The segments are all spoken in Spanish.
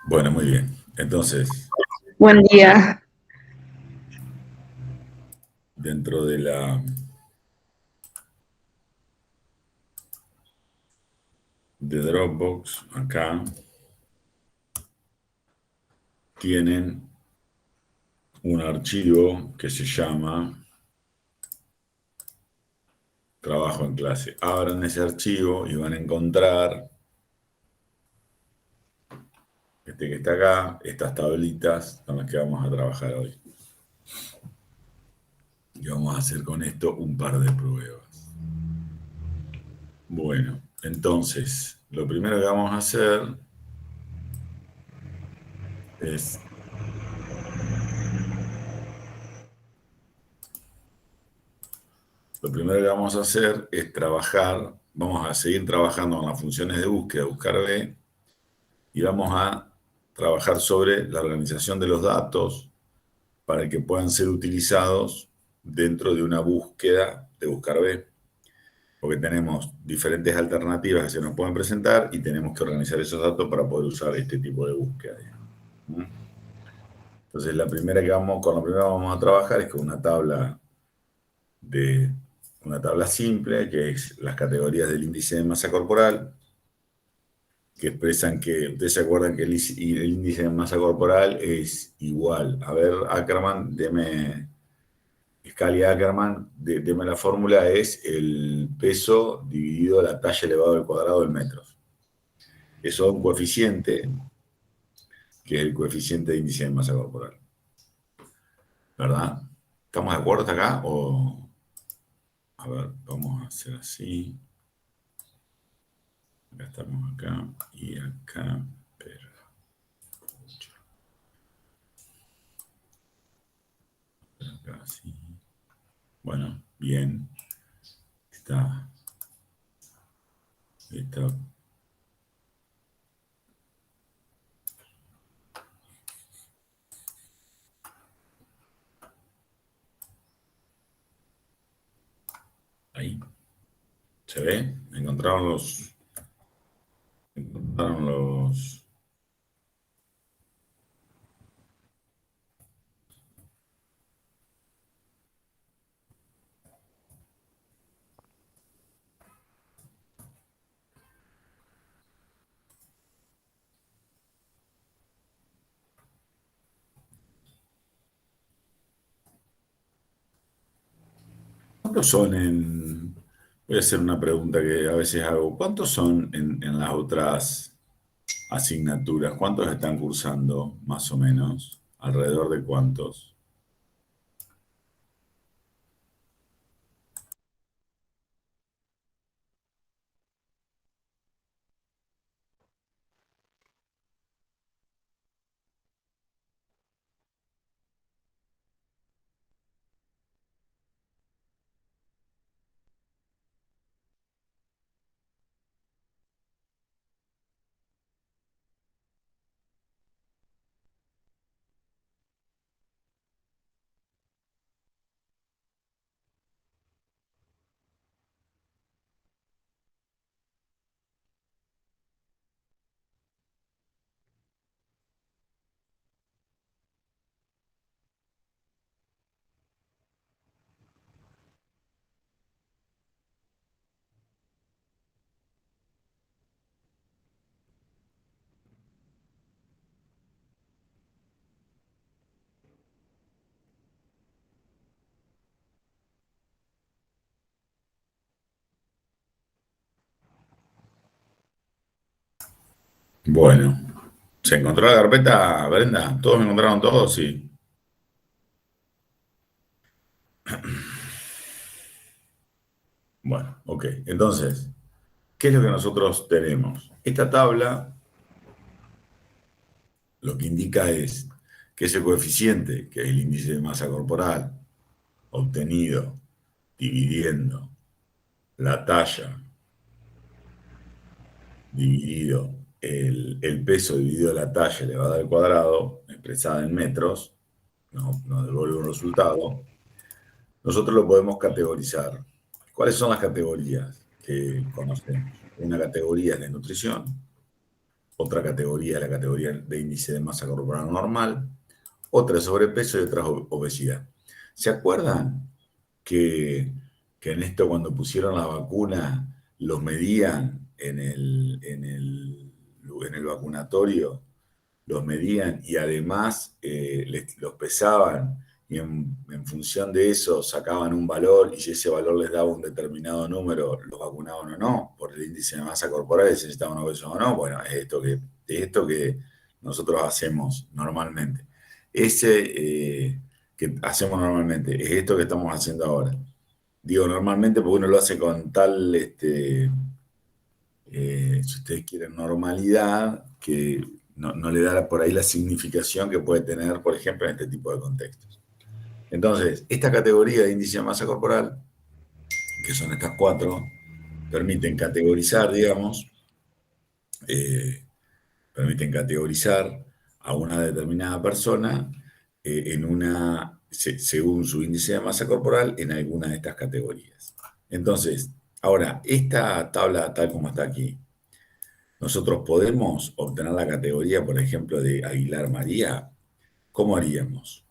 Bueno, muy bien. Entonces, Buen día. dentro de Dropbox, acá tienen un archivo que se llama trabajo en clase. Abran ese archivo y van a encontrar este que está acá, estas tablitas con las que vamos a trabajar hoy. Y vamos a hacer con esto un par de pruebas. Bueno, entonces, lo primero que vamos a hacer es Lo primero que vamos a hacer es trabajar, vamos a seguir trabajando con las funciones de búsqueda, buscar B, y vamos a trabajar sobre la organización de los datos para que puedan ser utilizados dentro de una búsqueda de buscar B, porque tenemos diferentes alternativas que se nos pueden presentar y tenemos que organizar esos datos para poder usar este tipo de búsqueda. Entonces, con la primera que vamos a trabajar es con de una tabla simple, que es las categorías del índice de masa corporal, que expresan que, ustedes se acuerdan que el índice de masa corporal es igual. A ver, Ackerman, Scalia Ackerman, deme la fórmula, es el peso dividido la talla elevado al cuadrado en metros. Eso da un coeficiente, que es el coeficiente de índice de masa corporal. ¿Verdad? ¿Estamos de acuerdo hasta acá? A ver, vamos a hacer así. Acá estamos acá y acá. Pero, acá sí. Bueno, bien. Está ahí. ¿Se ve? Encontraron los. ¿Cuántos son en? Voy a hacer una pregunta que a veces hago. ¿Cuántos son en las otras asignaturas? ¿Cuántos están cursando, más o menos? ¿Alrededor de cuántos? Bueno, ¿se encontró la carpeta, Brenda? ¿Todos encontraron todos? Sí. Bueno, ok. Entonces, ¿qué es lo que nosotros tenemos? Esta tabla lo que indica es que ese coeficiente, que es el índice de masa corporal, obtenido dividiendo la talla dividido el peso dividido la talla elevado al cuadrado, expresada en metros, nos devuelve un resultado. Nosotros lo podemos categorizar. ¿Cuáles son las categorías que conocemos? Una categoría es de nutrición, otra categoría, la categoría de índice de masa corporal normal, otra es sobrepeso y otra es obesidad. ¿Se acuerdan que en esto cuando pusieron la vacuna los medían en el vacunatorio? Los medían y además los pesaban y en función de eso sacaban un valor y si ese valor les daba un determinado número, los vacunaban o no, por el índice de masa corporal, si necesitaban obesos o no. Bueno, es esto que nosotros hacemos normalmente. Que hacemos normalmente, es esto que estamos haciendo ahora. Digo normalmente porque uno lo hace con tal, si ustedes quieren, normalidad, que no le da por ahí la significación que puede tener, por ejemplo, en este tipo de contextos. Entonces, esta categoría de índice de masa corporal, que son estas cuatro, permiten categorizar, digamos, permiten categorizar a una determinada persona según su índice de masa corporal en alguna de estas categorías. Entonces, ahora, esta tabla tal como está aquí, nosotros podemos obtener la categoría, por ejemplo, de Aguilar María. ¿Cómo haríamos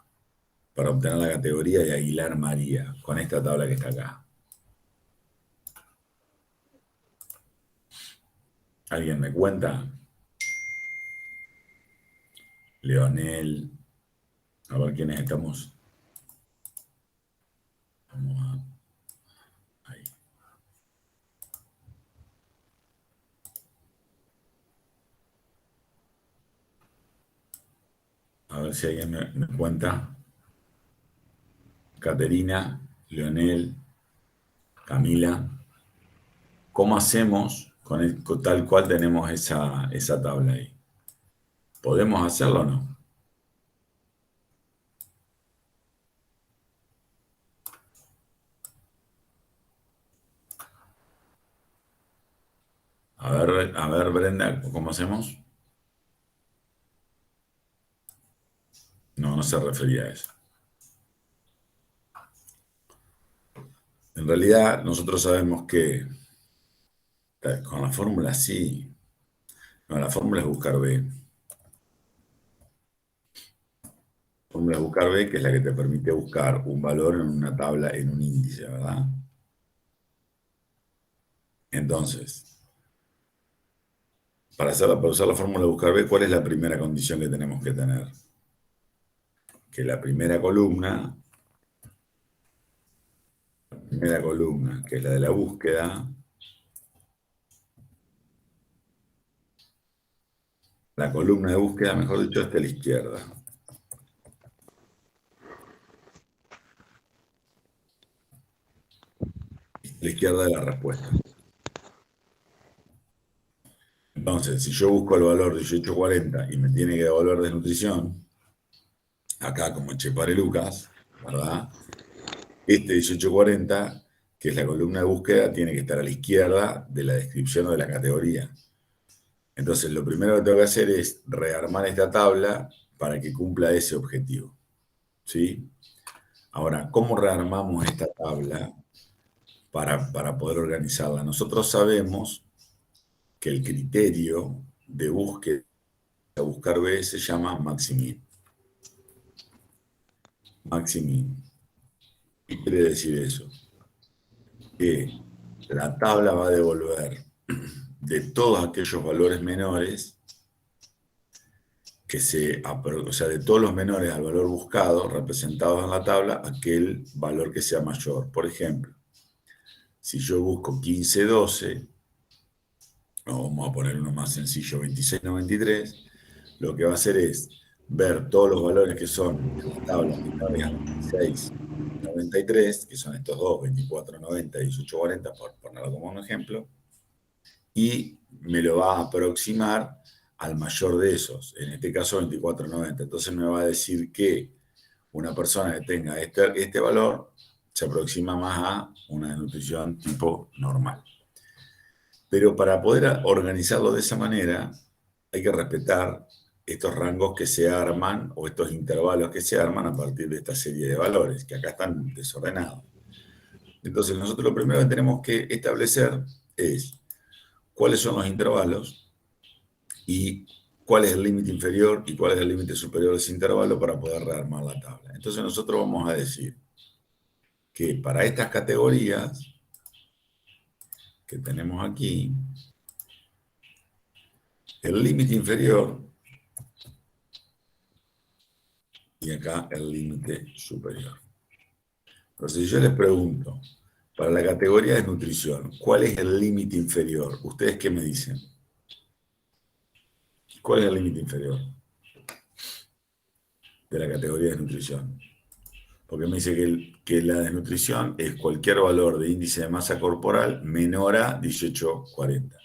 para obtener la categoría de Aguilar María con esta tabla que está acá? ¿Alguien me cuenta? Leonel, a ver quiénes estamos. Vamos ahí. A ver si alguien me cuenta. Caterina, Leonel, Camila. ¿Cómo hacemos con tal cual tenemos esa tabla ahí? ¿Podemos hacerlo o no? A ver, Brenda, ¿cómo hacemos? No se refería a eso. En realidad, nosotros sabemos que con la fórmula sí. No, la fórmula es buscar B. La fórmula es buscar B, que es la que te permite buscar un valor en una tabla, en un índice, ¿verdad? Entonces, para usar la fórmula de buscar B, ¿cuál es la primera condición que tenemos que tener? Que la primera columna, que es la de la búsqueda, la columna de búsqueda, mejor dicho, está a la izquierda. A la izquierda de la respuesta. Entonces, si yo busco el valor 1840 y me tiene que devolver desnutrición, acá como Chepare Lucas, ¿verdad? Este 1840, que es la columna de búsqueda, tiene que estar a la izquierda de la descripción o de la categoría. Entonces, lo primero que tengo que hacer es rearmar esta tabla para que cumpla ese objetivo. ¿Sí? Ahora, ¿cómo rearmamos esta tabla para poder organizarla? Nosotros sabemos que el criterio de búsqueda, buscar B, se llama Maximin. Maximin. ¿Qué quiere decir eso? Que la tabla va a devolver de todos aquellos valores menores o sea, de todos los menores al valor buscado representados en la tabla, aquel valor que sea mayor. Por ejemplo, si yo busco 1512, o vamos a poner uno más sencillo, 2693, lo que va a hacer es ver todos los valores que son en la tabla menores a 2693, que son estos dos, 2490 y 1840, por ponerlo como un ejemplo, y me lo va a aproximar al mayor de esos, en este caso 2490. Entonces me va a decir que una persona que tenga este valor se aproxima más a una desnutrición tipo normal. Pero para poder organizarlo de esa manera, hay que respetar estos rangos que se arman o estos intervalos que se arman a partir de esta serie de valores, que acá están desordenados. Entonces nosotros lo primero que tenemos que establecer es cuáles son los intervalos y cuál es el límite inferior y cuál es el límite superior de ese intervalo para poder rearmar la tabla. Entonces nosotros vamos a decir que para estas categorías que tenemos aquí, el límite inferior y acá el límite superior. Entonces, si yo les pregunto, para la categoría de nutrición, ¿cuál es el límite inferior? ¿Ustedes qué me dicen? ¿Cuál es el límite inferior de la categoría de nutrición? Porque me dice que la desnutrición es cualquier valor de índice de masa corporal menor a 18,40.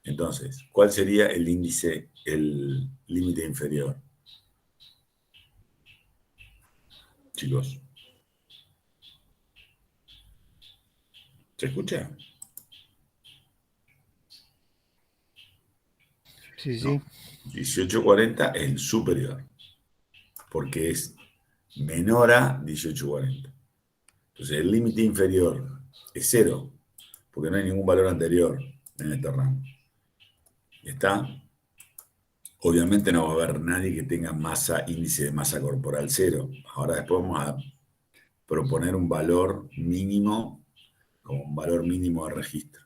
Entonces, ¿cuál sería el índice, el límite inferior? Chicos, ¿se escucha? Sí, No, sí. 18,40 es el superior, porque es menor a 18,40. Entonces, el límite inferior es cero, porque no hay ningún valor anterior en este rango. ¿Está? Obviamente no va a haber nadie que tenga índice de masa corporal cero. Ahora después vamos a proponer un valor mínimo, como un valor mínimo de registro.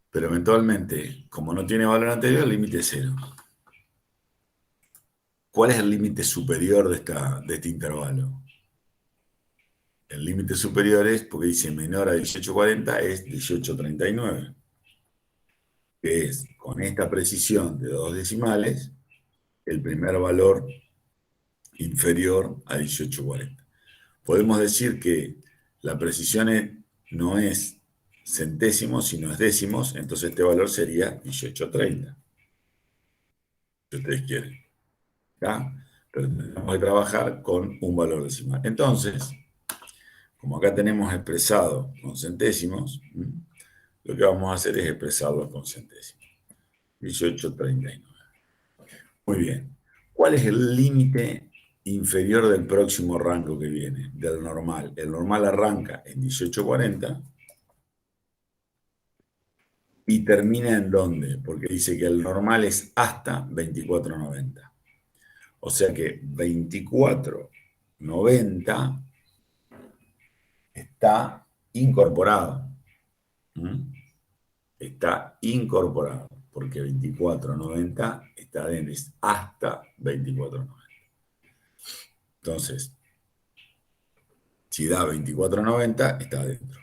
Pero eventualmente, como no tiene valor anterior, el límite es cero. ¿Cuál es el límite superior de este intervalo? El límite superior es, porque dice menor a 18,40, es 18,39, que es, con esta precisión de 2 decimales, el primer valor inferior a 18,40. Podemos decir que la precisión no es centésimos, sino es décimos, entonces este valor sería 18,30, si ustedes quieren. ¿Ya? Pero tenemos que trabajar con un valor decimal. Entonces, como acá tenemos expresado con centésimos, lo que vamos a hacer es expresarlo con centésimos. 18,39. Muy bien. ¿Cuál es el límite inferior del próximo rango que viene? Del normal. El normal arranca en 18,40 y termina ¿en dónde? Porque dice que el normal es hasta 24,90. O sea que 24,90 está incorporado. ¿Mm? Está incorporado, porque 24,90 está dentro, es hasta 24,90. Entonces, si da 24,90, está dentro.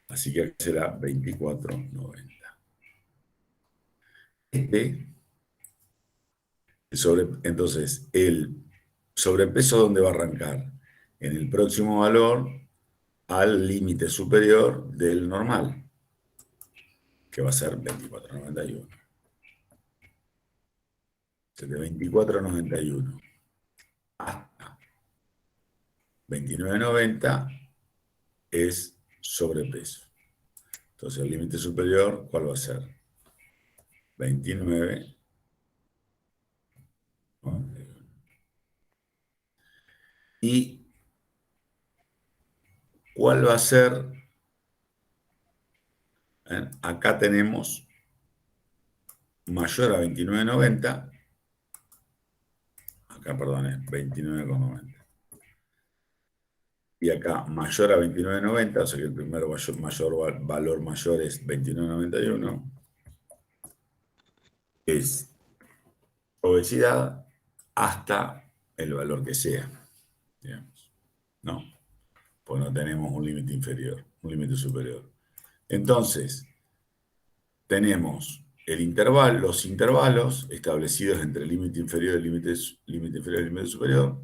Así que será 24,90. Entonces, el sobrepeso, ¿dónde va a arrancar? En el próximo valor al límite superior del normal, que va a ser 24,91. De 24,91 hasta 29,90 es sobrepeso. Entonces, el límite superior, ¿cuál va a ser? 29. ¿Y cuál va a ser? Acá tenemos mayor a 29,90. Acá, perdón, es 29,90. Y acá mayor a 29,90, o sea que el primer valor mayor es 29,91, es obesidad hasta el valor que sea, digamos. No, pues no tenemos un límite inferior, un límite superior. Entonces, tenemos los intervalos establecidos entre el límite inferior y el límite inferior y el límite superior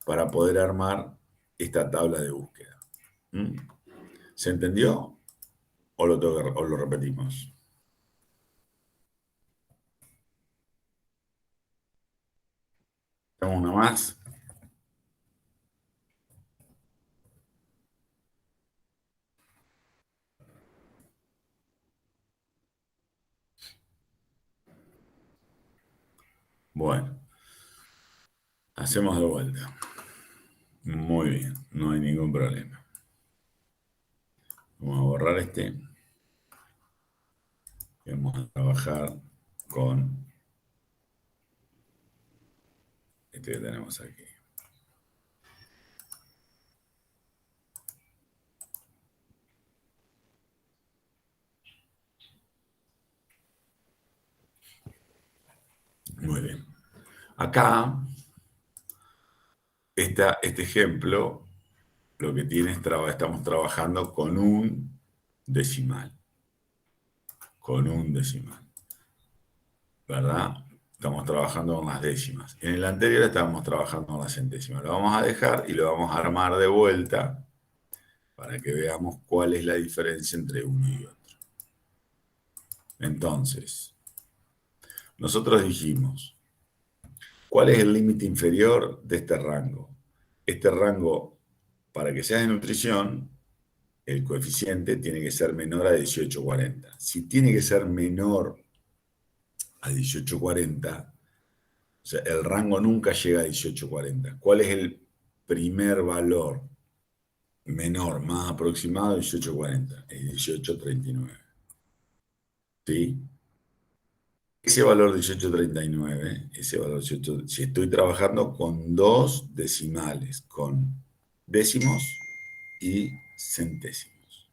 para poder armar esta tabla de búsqueda. ¿Mm? ¿Se entendió o lo repetimos? ¿Tenemos una más? Bueno, hacemos de vuelta. Muy bien, no hay ningún problema. Vamos a borrar este. Vamos a trabajar con este que tenemos aquí. Muy bien. Acá, este ejemplo, lo que tiene es estamos trabajando con un decimal. Con un decimal. ¿Verdad? Estamos trabajando con las décimas. En el anterior estábamos trabajando con las centésimas. Lo vamos a dejar y lo vamos a armar de vuelta para que veamos cuál es la diferencia entre uno y otro. Entonces, nosotros dijimos, ¿cuál es el límite inferior de este rango? Este rango, para que sea de nutrición, el coeficiente tiene que ser menor a 1840. Si tiene que ser menor a 1840, o sea, el rango nunca llega a 1840. ¿Cuál es el primer valor menor, más aproximado de 1840? Es 1839. ¿Sí? Ese valor 1839, ese valor 18, si estoy trabajando con dos decimales, con décimos y centésimos.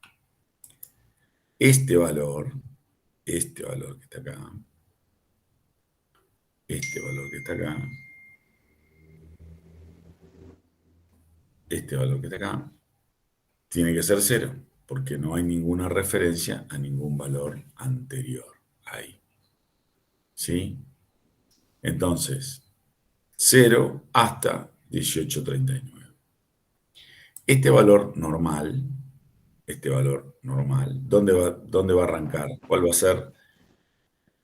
Este valor que está acá, este valor que está acá, este valor que está acá, tiene que ser cero, porque no hay ninguna referencia a ningún valor anterior ahí. ¿Sí? Entonces, 0 hasta 1839. Este valor normal, dónde va a arrancar? ¿Cuál va a ser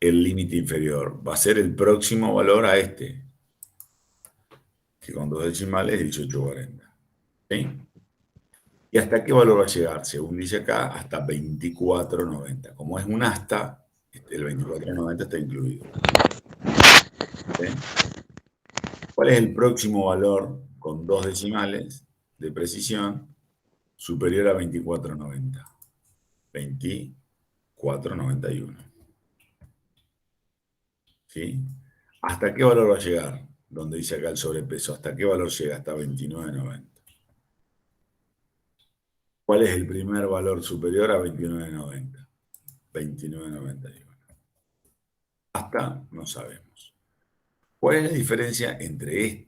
el límite inferior? Va a ser el próximo valor a este, que con dos decimales es 1840. ¿Sí? ¿Y hasta qué valor va a llegar? Según dice acá, hasta 2490. Como es un hasta, el 2490 está incluido. ¿Sí? ¿Cuál es el próximo valor con dos decimales de precisión superior a 2490? 2491. ¿Sí? ¿Hasta qué valor va a llegar? Donde dice acá el sobrepeso. ¿Hasta qué valor llega? Hasta 2990. ¿Cuál es el primer valor superior a 2990? 2991. Hasta no sabemos. ¿Cuál es la diferencia entre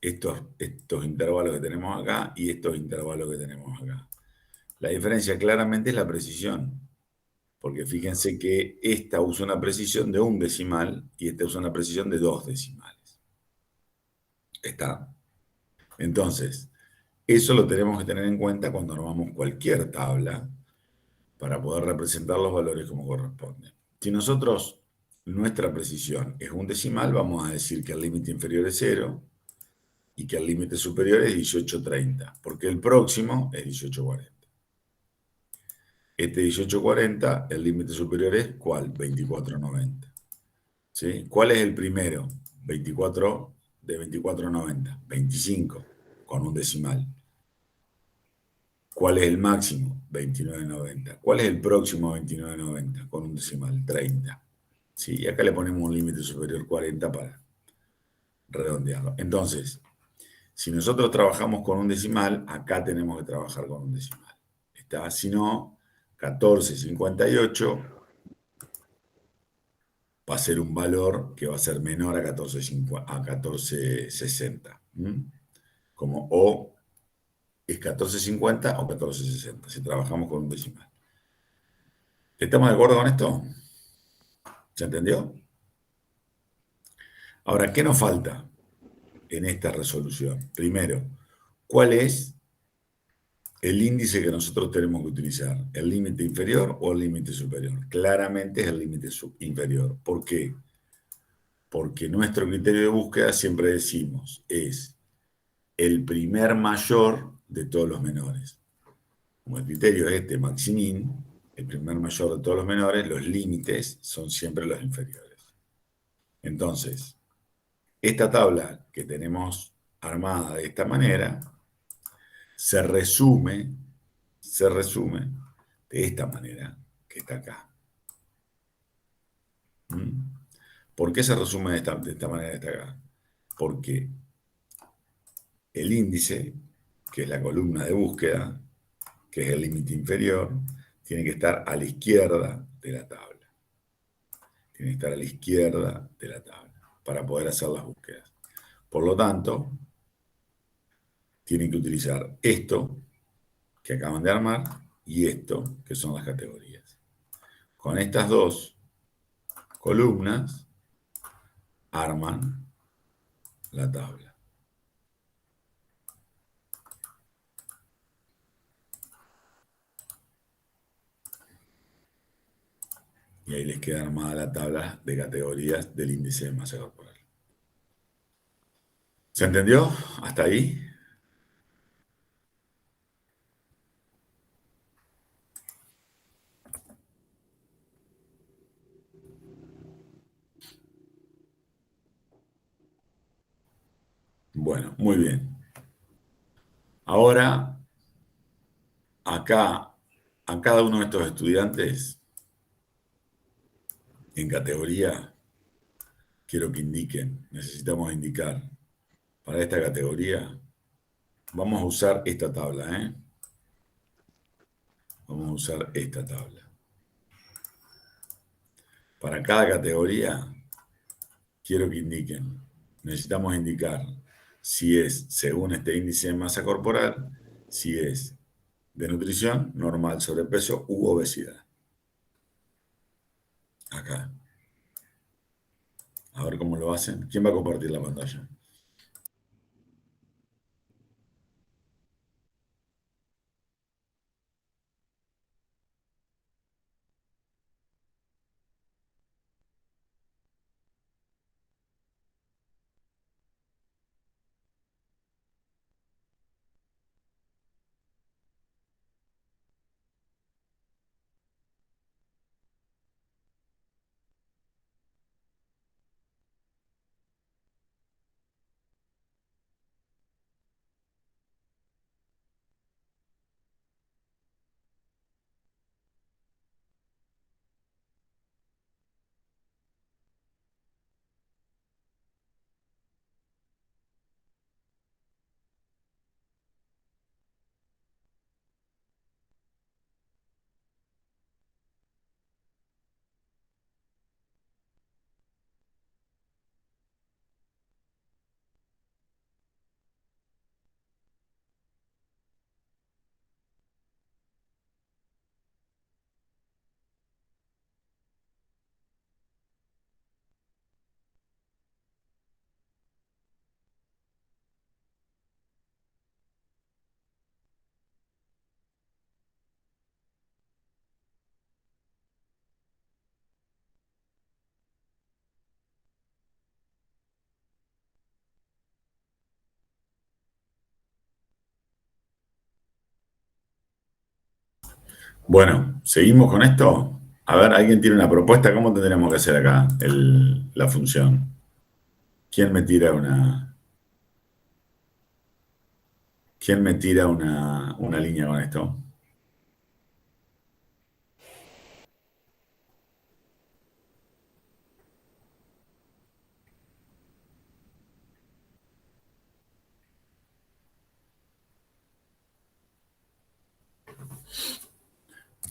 estos intervalos que tenemos acá y estos intervalos que tenemos acá? La diferencia claramente es la precisión, porque fíjense que esta usa una precisión de un decimal y esta usa una precisión de dos decimales. ¿Está? Entonces, eso lo tenemos que tener en cuenta cuando armamos cualquier tabla para poder representar los valores como corresponde. Si nuestra precisión es un decimal, vamos a decir que el límite inferior es 0 y que el límite superior es 1830, porque el próximo es 1840. Este 1840, el límite superior es ¿cuál? 2490. ¿Sí? ¿Cuál es el primero? 24 de 2490, 25 con un decimal. ¿Cuál es el máximo? 2990. ¿Cuál es el próximo 2990 con un decimal? 30. ¿Sí? Y acá le ponemos un límite superior 40 para redondearlo. Entonces, si nosotros trabajamos con un decimal, acá tenemos que trabajar con un decimal. ¿Está? Si no, 1458 va a ser un valor que va a ser menor a 1460. Como o es 1450 o 1460, si trabajamos con un decimal. ¿Estamos de acuerdo con esto? ¿Se entendió? Ahora, ¿qué nos falta en esta resolución? Primero, ¿cuál es el índice que nosotros tenemos que utilizar? ¿El límite inferior o el límite superior? Claramente es el límite inferior. ¿Por qué? Porque nuestro criterio de búsqueda, siempre decimos, es el primer mayor de todos los menores. Como el criterio es este, Maximin, el primer mayor de todos los menores, los límites son siempre los inferiores. Entonces, esta tabla que tenemos armada de esta manera se resume de esta manera que está acá. ¿Por qué se resume de esta manera destacada? Porque el índice, que es la columna de búsqueda, que es el límite inferior, tiene que estar a la izquierda de la tabla. Tiene que estar a la izquierda de la tabla para poder hacer las búsquedas. Por lo tanto, tienen que utilizar esto que acaban de armar y esto, que son las categorías. Con estas dos columnas arman la tabla. Y ahí les queda armada la tabla de categorías del índice de masa corporal. ¿Se entendió? ¿Hasta ahí? Bueno, muy bien. Ahora, acá, a cada uno de estos estudiantes, en categoría, quiero que indiquen, necesitamos indicar, para esta categoría, vamos a usar esta tabla, ¿eh? Vamos a usar esta tabla. Para cada categoría, quiero que indiquen, necesitamos indicar si es según este índice de masa corporal, si es de nutrición, normal, sobrepeso u obesidad. Acá. A ver cómo lo hacen. ¿Quién va a compartir la pantalla? Bueno, ¿seguimos con esto? A ver, ¿alguien tiene una propuesta? ¿Cómo tendríamos que hacer acá la función? ¿Quién me tira una línea con esto?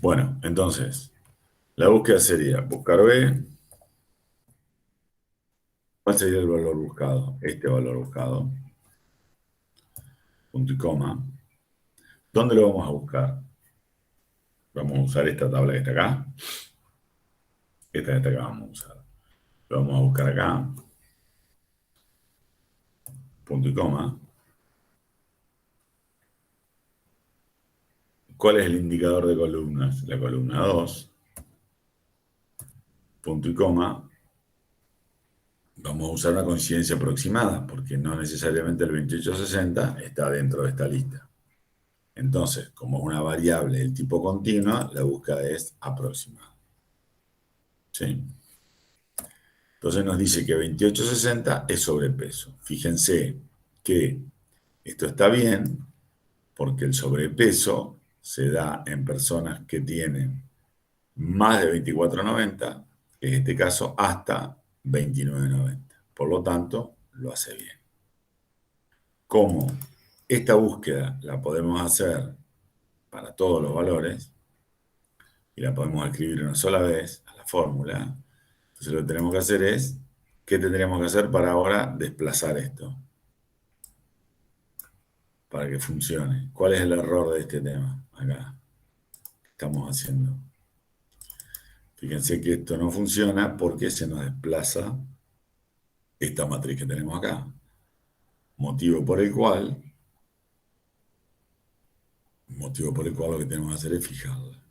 Bueno, entonces, la búsqueda sería buscar B. ¿Cuál sería el valor buscado? Este valor buscado. Punto y coma. ¿Dónde lo vamos a buscar? Vamos a usar esta tabla que está acá. Esta que está acá vamos a usar. Lo vamos a buscar acá. Punto y coma. ¿Cuál es el indicador de columnas? La columna 2. Punto y coma. Vamos a usar una coincidencia aproximada, porque no necesariamente el 2860 está dentro de esta lista. Entonces, como es una variable del tipo continua, la búsqueda es aproximada. ¿Sí? Entonces nos dice que 2860 es sobrepeso. Fíjense que esto está bien porque el sobrepeso se da en personas que tienen más de 24,90, en este caso hasta 29.90. Por lo tanto, lo hace bien. Como esta búsqueda la podemos hacer para todos los valores y la podemos escribir una sola vez a la fórmula, entonces lo que tenemos que hacer es, ¿qué tendríamos que hacer para ahora desplazar esto? Para que funcione. ¿Cuál es el error de este tema? Acá, ¿qué estamos haciendo? Fíjense que esto no funciona porque se nos desplaza esta matriz que tenemos acá. Motivo por el cual lo que tenemos que hacer es fijarla.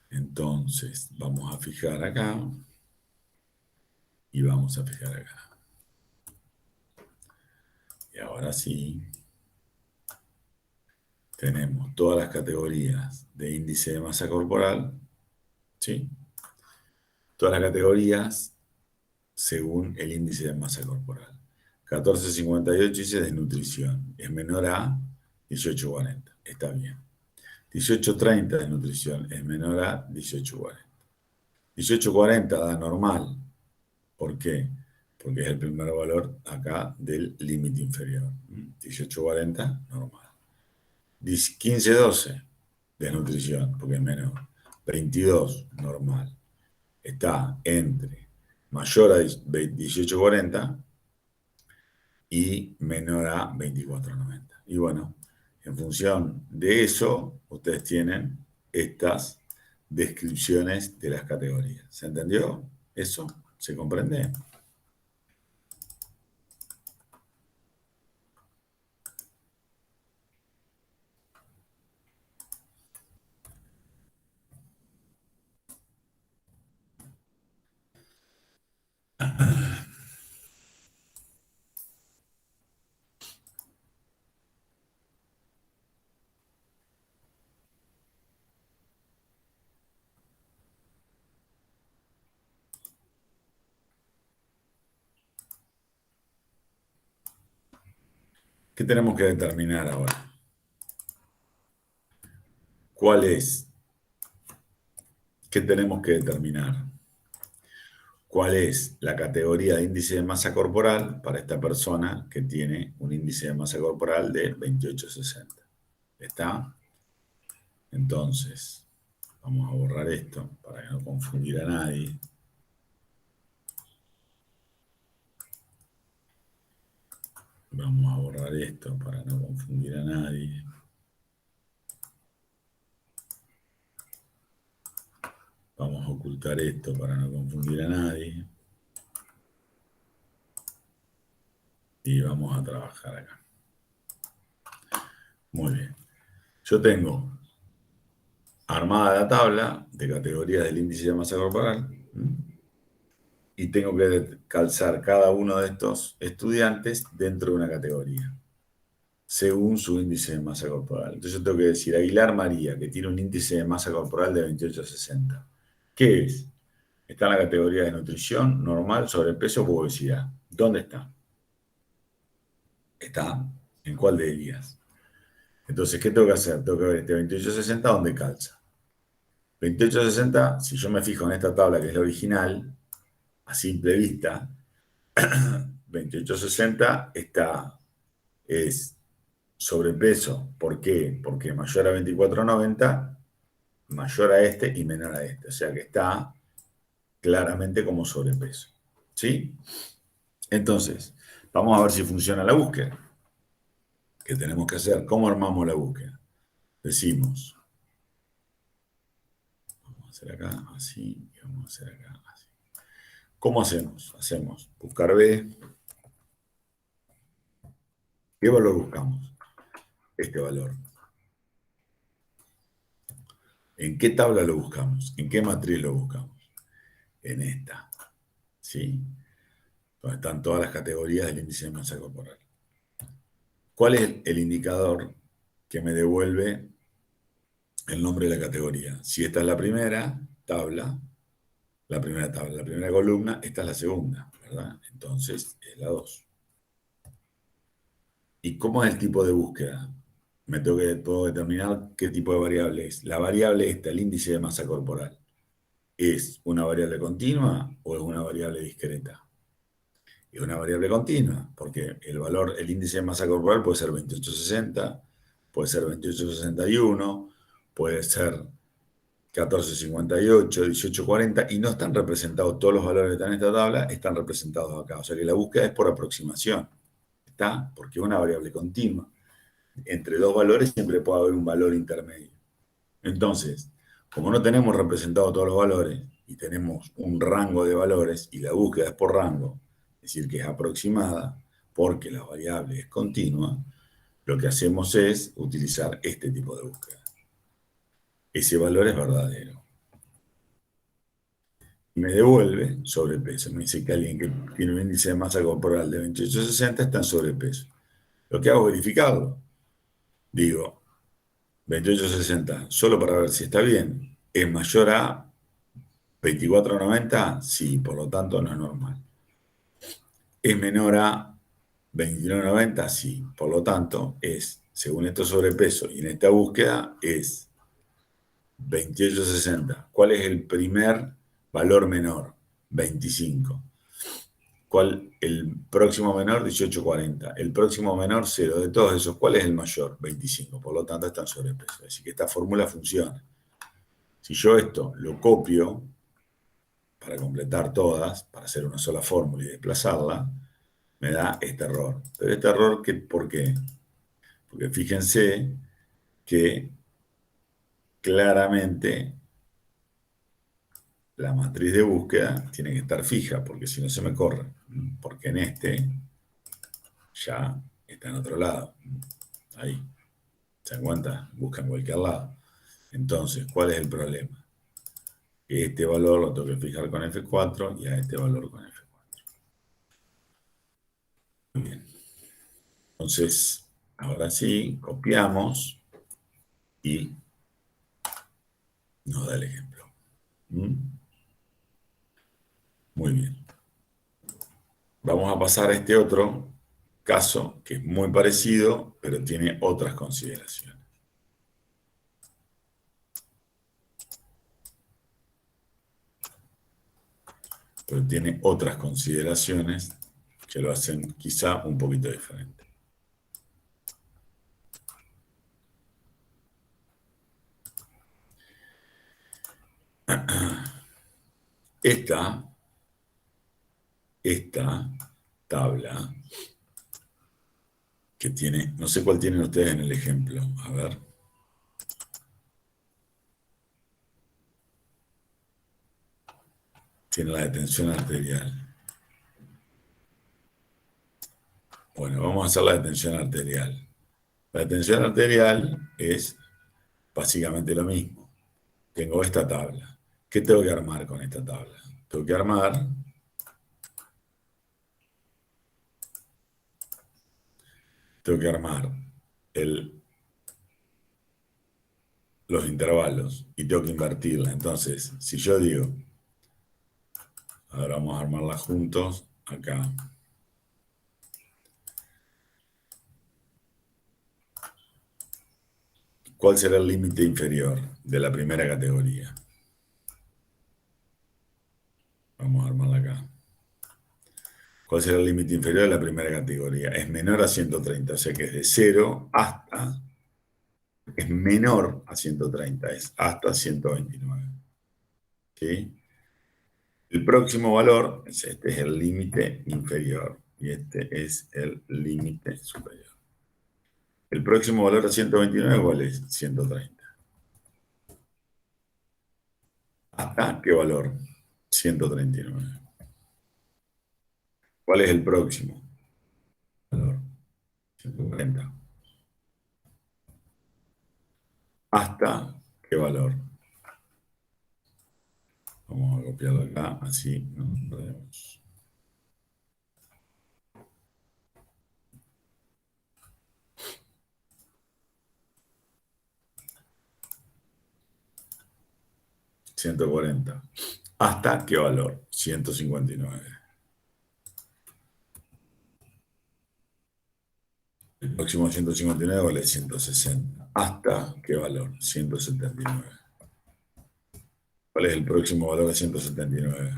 Entonces, vamos a fijar acá y vamos a fijar acá. Y ahora sí, tenemos todas las categorías de índice de masa corporal, ¿sí? Todas las categorías según el índice de masa corporal. 1458 dice desnutrición, es menor a 1840, está bien. 1830 desnutrición, es menor a 1840. 1840 da normal, ¿por qué? Porque es el primer valor acá del límite inferior. 1840, normal. 1512, desnutrición, porque es menor. 22, normal. Está entre mayor a 1840 y menor a 2490. Y bueno, en función de eso, ustedes tienen estas descripciones de las categorías. ¿Se entendió eso? ¿Se comprende? ¿Qué tenemos que determinar ahora? ¿Cuál es? ¿Qué tenemos que determinar? ¿Cuál es la categoría de índice de masa corporal para esta persona que tiene un índice de masa corporal de 2860? ¿Está? Entonces, vamos a borrar esto para no confundir a nadie. Vamos a borrar esto para no confundir a nadie. Vamos a ocultar esto para no confundir a nadie. Y vamos a trabajar acá. Muy bien. Yo tengo armada la tabla de categorías del índice de masa corporal y tengo que calzar cada uno de estos estudiantes dentro de una categoría, según su índice de masa corporal. Entonces yo tengo que decir, Aguilar María, que tiene un índice de masa corporal de 2860. ¿Qué es? Está en la categoría de nutrición, normal, sobrepeso o obesidad. ¿Dónde está? ¿Está? ¿En cuál de ellas? Entonces, ¿qué tengo que hacer? Tengo que ver este 2860 dónde calza. 2860, si yo me fijo en esta tabla que es la original, a simple vista, 2860 es sobrepeso. ¿Por qué? Porque mayor a 2490, mayor a este y menor a este. O sea que está claramente como sobrepeso. ¿Sí? Entonces, vamos a ver si funciona la búsqueda. ¿Qué tenemos que hacer? ¿Cómo armamos la búsqueda? Decimos, vamos a hacer acá así y vamos a hacer acá así. ¿Cómo hacemos? Hacemos buscar B. ¿Qué valor buscamos? Este valor. ¿En qué tabla lo buscamos? ¿En qué matriz lo buscamos? En esta. ¿Sí? Donde están todas las categorías del índice de masa corporal. ¿Cuál es el indicador que me devuelve el nombre de la categoría? Si esta es la primera tabla, la primera columna, esta es la segunda, ¿verdad? Entonces es la 2. ¿Y cómo es el tipo de búsqueda? Puedo determinar qué tipo de variable es. La variable esta, el índice de masa corporal. ¿Es una variable continua o es una variable discreta? Es una variable continua, porque el índice de masa corporal puede ser 2860, puede ser 2861, puede ser 1458, 1840, y no están representados todos los valores que están en esta tabla, están representados acá. O sea que la búsqueda es por aproximación. ¿Está? Porque es una variable continua. Entre dos valores siempre puede haber un valor intermedio. Entonces, como no tenemos representados todos los valores y tenemos un rango de valores y la búsqueda es por rango, es decir, que es aproximada, porque la variable es continua, lo que hacemos es utilizar este tipo de búsqueda. Ese valor es verdadero. Me devuelve sobrepeso. Me dice que alguien que tiene un índice de masa corporal de 28,60 está en sobrepeso. Lo que hago es verificarlo. Digo, 28,60, solo para ver si está bien. ¿Es mayor a 24,90? Sí, por lo tanto no es normal. ¿Es menor a 29,90? Sí, por lo tanto es, según estos sobrepeso y en esta búsqueda, es 28,60. ¿Cuál es el primer valor menor? 25. ¿Cuál? El próximo menor, 18,40. El próximo menor, 0. De todos esos, ¿cuál es el mayor? 25. Por lo tanto, está en sobrepeso. Así que esta fórmula funciona. Si yo esto lo copio para completar todas, para hacer una sola fórmula y desplazarla, me da este error. Pero este error, ¿por qué? Porque fíjense que claramente la matriz de búsqueda tiene que estar fija, porque si no se me corre. Porque en este ya está en otro lado. Ahí. ¿Se dan cuenta? Busca en cualquier lado. Entonces, ¿cuál es el problema? Que este valor lo tengo que fijar con F4 y a este valor con F4. Muy bien. Entonces, ahora sí, copiamos y nos da el ejemplo. ¿Mm? Muy bien. Vamos a pasar a este otro caso que es muy parecido, pero tiene otras consideraciones. Pero tiene otras consideraciones que lo hacen quizá un poquito diferente. Esta tabla que tiene, no sé cuál tienen ustedes en el ejemplo, a ver. Tiene la de tensión arterial. Bueno, vamos a hacer la de tensión arterial. La de tensión arterial es básicamente lo mismo. Tengo esta tabla. ¿Qué tengo que armar con esta tabla? Tengo que armar los intervalos y tengo que invertirla. Entonces, si yo digo, ahora vamos a armarla juntos acá. ¿Cuál será el límite inferior de la primera categoría? Vamos a armarla acá. ¿Cuál será el límite inferior de la primera categoría? Es menor a 130, o sea que es de 0 hasta, es menor a 130, es hasta 129. ¿Sí? El próximo valor, este es el límite inferior y este es el límite superior. El próximo valor a 129, ¿cuál es? 130. ¿Hasta qué valor? 139. ¿Cuál es el próximo valor? 140. ¿Hasta qué valor? Vamos a copiarlo acá, así no podemos. 140. ¿Hasta qué valor? 159. El próximo 159 vale 160. ¿Hasta qué valor? 179. ¿Cuál es el próximo valor de 179?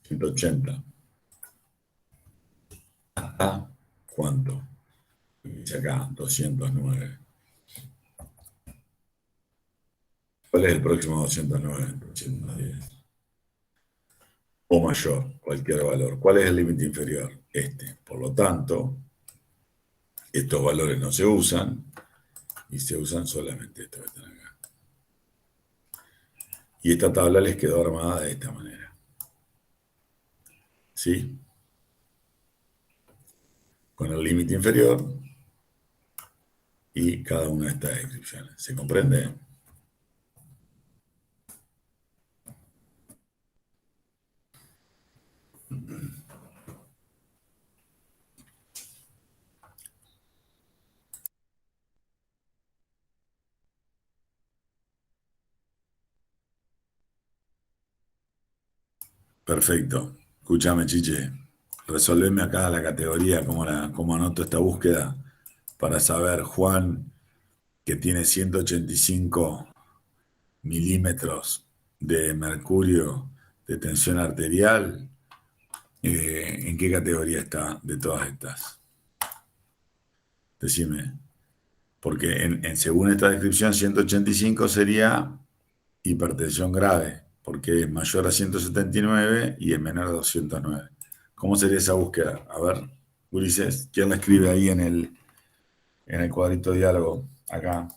180. ¿Hasta cuánto? Dice acá, 209. ¿Cuál es el próximo 209? 210. O mayor, cualquier valor. ¿Cuál es el límite inferior? Este. Por lo tanto, estos valores no se usan y se usan solamente estos que están acá. Y esta tabla les quedó armada de esta manera. ¿Sí? Con el límite inferior y cada una de estas descripciones. ¿Se comprende? Perfecto. Escúchame, Chiche. Resolveme acá la categoría, cómo anoto esta búsqueda para saber, Juan, que tiene 185 milímetros de mercurio de tensión arterial, ¿en qué categoría está de todas estas? Decime. Porque según esta descripción, 185 sería hipertensión grave, porque es mayor a 179 y es menor a 209. ¿Cómo sería esa búsqueda? A ver, Ulises, ¿quién la escribe ahí en el cuadrito de diálogo? Acá.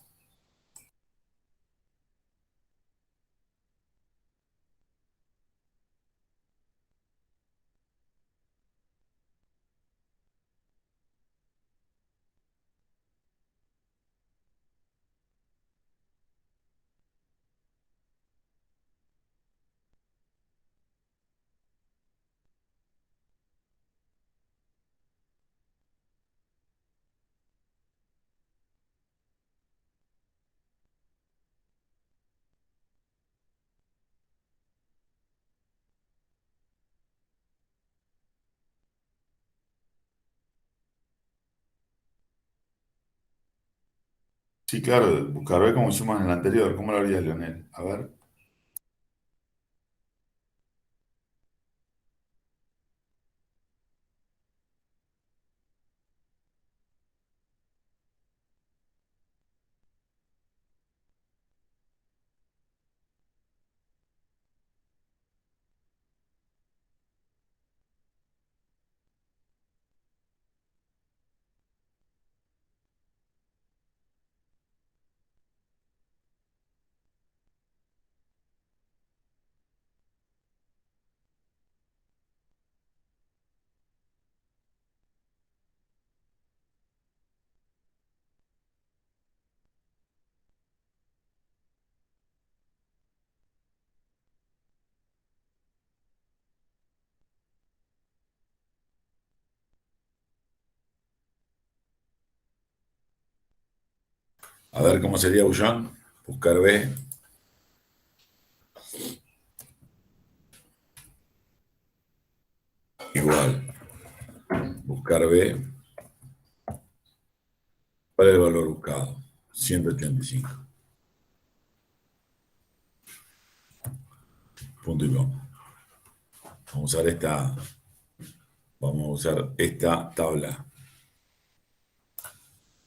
Sí, claro, buscar B como hicimos en el anterior. ¿Cómo lo harías, Leonel? A ver. A ver cómo sería Bullón. Buscar B. Igual. Buscar B. ¿Cuál es el valor buscado? 185. Punto y coma. Vamos a usar esta tabla.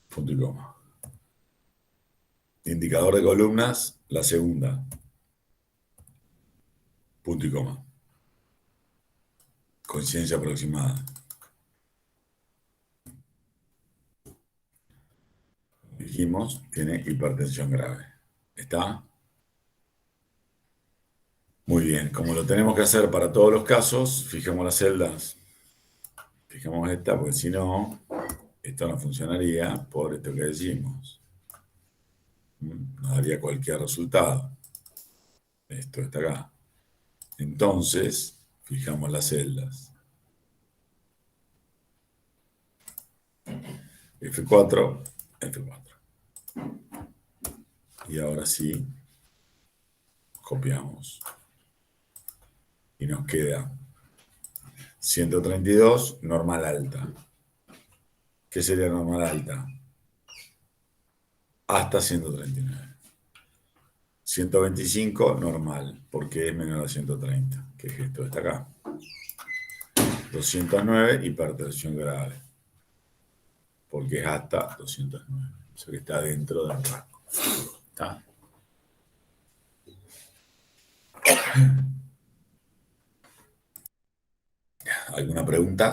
Punto y coma. Indicador de columnas, la segunda. Punto y coma. Coincidencia aproximada. Dijimos, tiene hipertensión grave. ¿Está? Muy bien. Como lo tenemos que hacer para todos los casos, fijemos las celdas. Fijemos esta, porque si no, esto no funcionaría por esto que decimos. Nos daría cualquier resultado. Esto está acá. Entonces, fijamos las celdas. F4, F4. Y ahora sí, copiamos. Y nos queda 132, normal alta. ¿Qué sería normal alta? Hasta 139. 125 normal, porque es menor a 130, que es esto, está acá. 209 hipertensión grave, porque es hasta 209, o sea que está dentro del rango. ¿Está? ¿Alguna pregunta?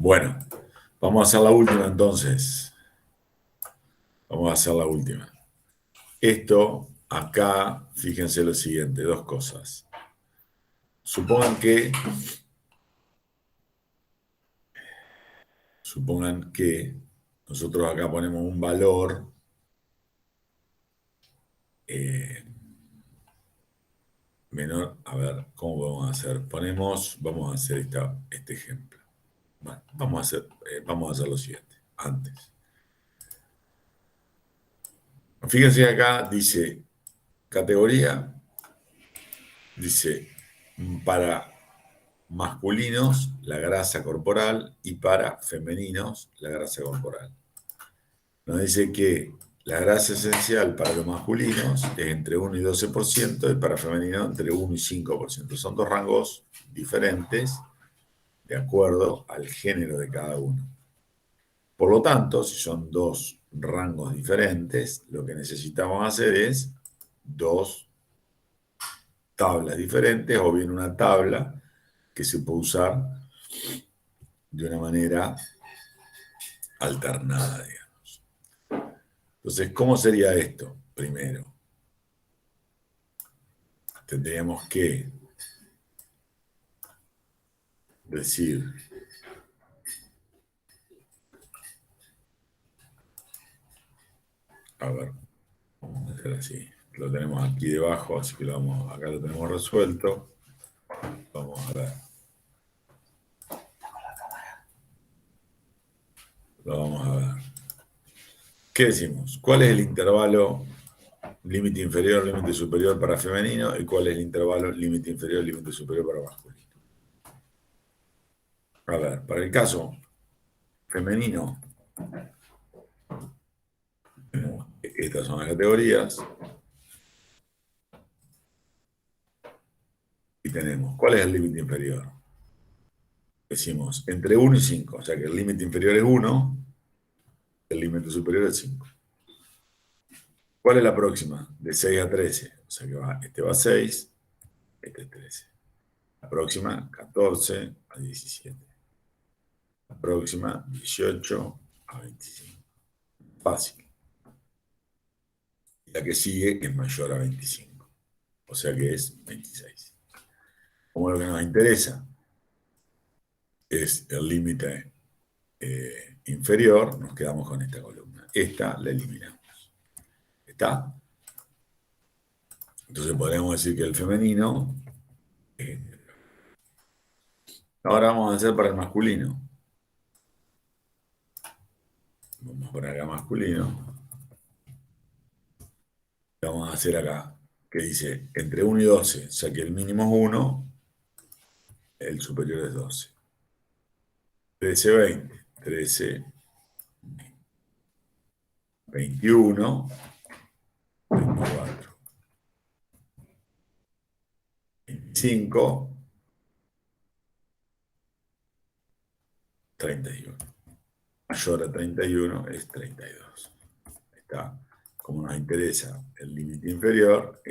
Bueno, vamos a hacer la última entonces. Vamos a hacer la última. Esto, acá, fíjense lo siguiente, dos cosas. Supongan que nosotros acá ponemos un valor menor. A ver, ¿cómo vamos a hacer? Vamos a hacer este ejemplo. Bueno, vamos a hacer lo siguiente, antes. Fíjense acá, dice categoría, dice para masculinos la grasa corporal y para femeninos la grasa corporal. Nos dice que la grasa esencial para los masculinos es entre 1 y 12% y para femeninos entre 1 y 5%. Son dos rangos diferentes de acuerdo al género de cada uno. Por lo tanto, si son dos rangos diferentes, lo que necesitamos hacer es dos tablas diferentes o bien una tabla que se puede usar de una manera alternada, digamos. Entonces, ¿cómo sería esto? Primero, tendríamos que decir, a ver, vamos a hacer así. Lo tenemos aquí debajo, así que acá lo tenemos resuelto. Vamos a ver. Lo vamos a ver. ¿Qué decimos? ¿Cuál es el intervalo límite inferior, límite superior para femenino y cuál es el intervalo límite inferior, límite superior para masculino? A ver, para el caso femenino, estas son las categorías y tenemos, ¿cuál es el límite inferior? Decimos entre 1 y 5, o sea que el límite inferior es 1, el límite superior es 5. ¿Cuál es la próxima? De 6 a 13, o sea que este va a 6, este es 13. La próxima, 14 a 17. La próxima, 18 a 25. Fácil. Y la que sigue es mayor a 25, o sea que es 26. Como lo que nos interesa es el límite inferior, nos quedamos con esta columna. Esta la eliminamos. ¿Está? Entonces podríamos decir que el femenino... ahora vamos a hacer para el masculino. Vamos a poner acá masculino. Vamos a hacer acá, que dice entre 1 y 12, o sea que el mínimo es 1, el superior es 12. 13, 20, 13, 21, 24, 25 31. Mayor a 31 es 32. Está. Como nos interesa el límite inferior,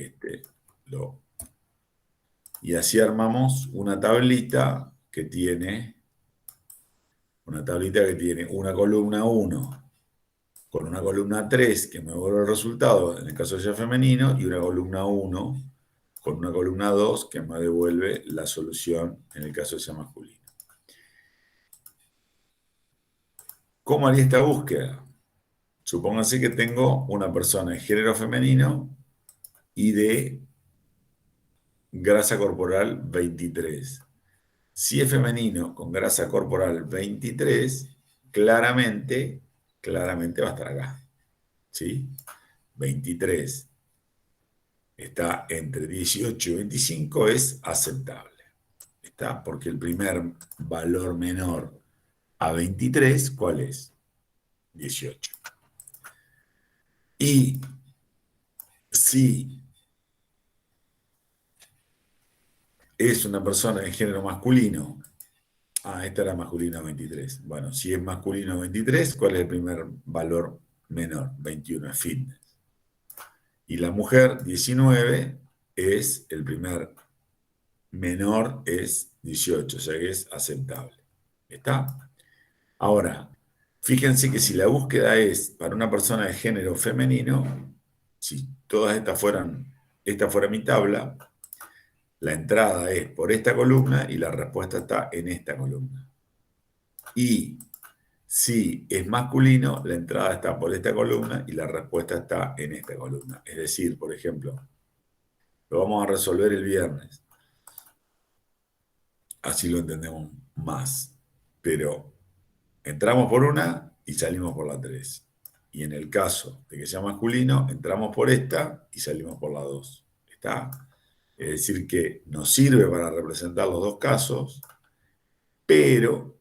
y así armamos una tablita que tiene una columna 1 con una columna 3 que me devuelve el resultado en el caso de sea femenino y una columna 1 con una columna 2 que me devuelve la solución en el caso de sea masculino. ¿Cómo haría esta búsqueda? Supónganse que tengo una persona de género femenino y de grasa corporal 23. Si es femenino con grasa corporal 23, claramente va a estar acá. ¿Sí? 23 está entre 18 y 25, es aceptable. ¿Está? Porque el primer valor menor a 23, ¿cuál es? 18. Y si es una persona de género masculino, esta era masculino 23. Bueno, si es masculino 23, ¿cuál es el primer valor menor? 21, es fitness. Y la mujer 19 es el primer menor, es 18, o sea que es aceptable. ¿Está? Ahora, fíjense que si la búsqueda es para una persona de género femenino, si todas esta fuera mi tabla, la entrada es por esta columna y la respuesta está en esta columna. Y si es masculino, la entrada está por esta columna y la respuesta está en esta columna. Es decir, por ejemplo, lo vamos a resolver el viernes. Así lo entendemos más. Pero entramos por una y salimos por la 3. Y en el caso de que sea masculino, entramos por esta y salimos por la 2. ¿Está? Es decir, que nos sirve para representar los dos casos, pero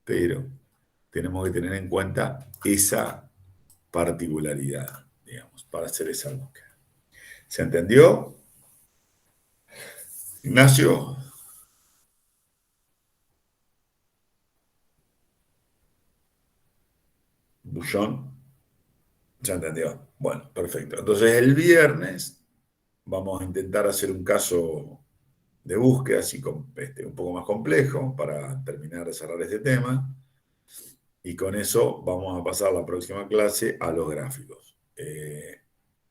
tenemos que tener en cuenta esa particularidad, digamos, para hacer esa búsqueda. ¿Se entendió? Ignacio, Bullón, ¿se entendió? Bueno, perfecto. Entonces el viernes vamos a intentar hacer un caso de búsqueda así un poco más complejo para terminar de cerrar este tema. Y con eso vamos a pasar la próxima clase a los gráficos.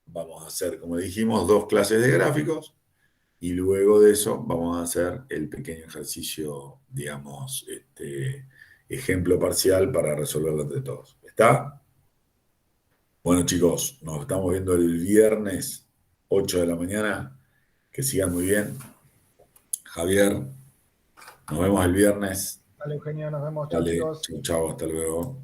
Vamos a hacer, como dijimos, 2 clases de gráficos y luego de eso vamos a hacer el pequeño ejercicio, digamos, ejemplo parcial para resolverlo entre todos. ¿Está? Bueno, chicos, nos estamos viendo el viernes 8 de la mañana. Que sigan muy bien. Javier, nos vemos el viernes. Dale, Eugenio, nos vemos. Chao, Dale, chicos. chau, chau, hasta luego.